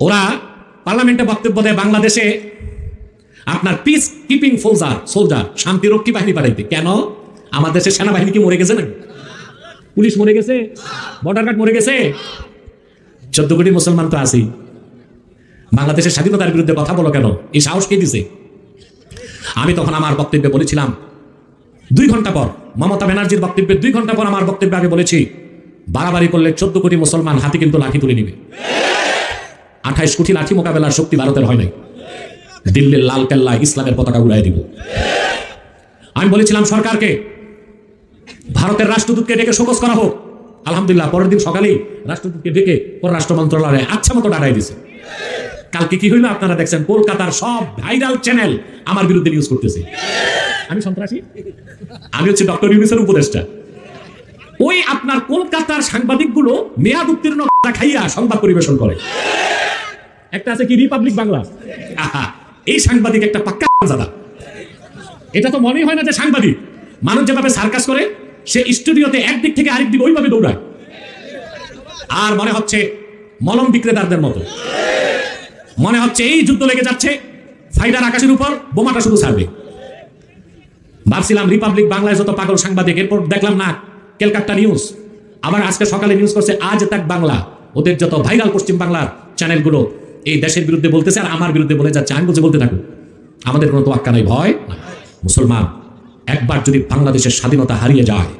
ওরা পার্লামেন্টে বক্তব্য দেয় বাংলাদেশে আপনার পিস কিপিং সোলজার শান্তিরক্ষী বাহিনী পাঠাইতে। কেন? আমার দেশের সেনাবাহিনী কি মরে গেছে না? পুলিশ মরে গেছে, বর্ডার গার্ড মরে গেছে, 14 কোটি মুসলমান তো আছি। বাংলাদেশের স্বাধীনতার বিরুদ্ধে কথা বলো কেন? এই সাহস কে দিছে? আমি তখন আমার বক্তব্যে বলেছিলাম 2 ঘন্টা পর, মমতা ব্যানার্জির বক্তব্যের 2 ঘন্টা পর আমার বক্তব্যে আমি বলেছি বাড়াবাড়ি করলে 14 কোটি মুসলমান হাতে কিন্তু লাঠি তুলে নিবে। 28 কোটি লাঠি মোকাবেলার শক্তি ভারতের হয় নাই। দিল্লির লাল কেল্লায় ইসলামের পতাকা উড়াই দিব। আমি বলেছিলাম সরকারকে ভারতের রাষ্ট্রদূতকে ডেকে শোকজ করা হোক। আলহামদুলিল্লাহ পরের দিন সকালেই রাষ্ট্রদূতকে ডেকে পররাষ্ট্র মন্ত্রণালয়ে আচ্ছা মতো ডাটাই দিছে। কালকে কি হইলো আপনারা দেখছেন, কলকাতার সব ভাইরাল চ্যানেল আমার বিরুদ্ধে নিউজ করতেছে আমি সন্ত্রাসী, আমি হচ্ছে ডক্টর ইউনূসের উপদেষ্টা। ওই আপনার কলকাতার সাংবাদিকগুলো মেয়াদ উত্তীর্ণ খাইয়া সংবাদ পরিবেশন করে। একটা আছে কি রিপাবলিক বাংলা, এই সাংবাদিক একটা পাক্কা জাদা। এটা তো মনেই হয় না যে সাংবাদিক। মানুষ যেভাবে সার্কাস করে সে স্টুডিওতে একদিক থেকে আরেক দিক ওইভাবে দৌড়ায়, আর মনে হচ্ছে মলম বিক্রেতাদের মতো। মনে হচ্ছে এই যুদ্ধ লেগে যাচ্ছে, ফাইটার আকাশের উপর, বোমাটা শুধু ছাড়বে। ভাবছিলাম রিপাবলিক বাংলায় যত পাগল সাংবাদিক, এরপর দেখলাম না ক্যালকাটা নিউজ, আবার আজকে সকালে নিউজ করছে আজ তাক বাংলা। ওদের যত ভাইরাল পশ্চিম বাংলার চ্যানেলগুলো এই দেশের বিরুদ্ধে বলতেছে আর আমার বিরুদ্ধে বলে যাচ্ছে। আমি বলতে থাকুক, আমাদের কোনো তোয়াক্কা নাই, ভয় না। মুসলমান একবার যদি বাংলাদেশের স্বাধীনতা হারিয়ে যায়,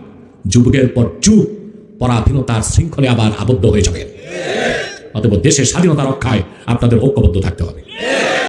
যুগের পর যুগ পরাধীনতার শৃঙ্খলে আবার আবদ্ধ হয়ে যাবে। অতএব দেশের স্বাধীনতা রক্ষায় আপনাদের ঐক্যবদ্ধ থাকতে হবে।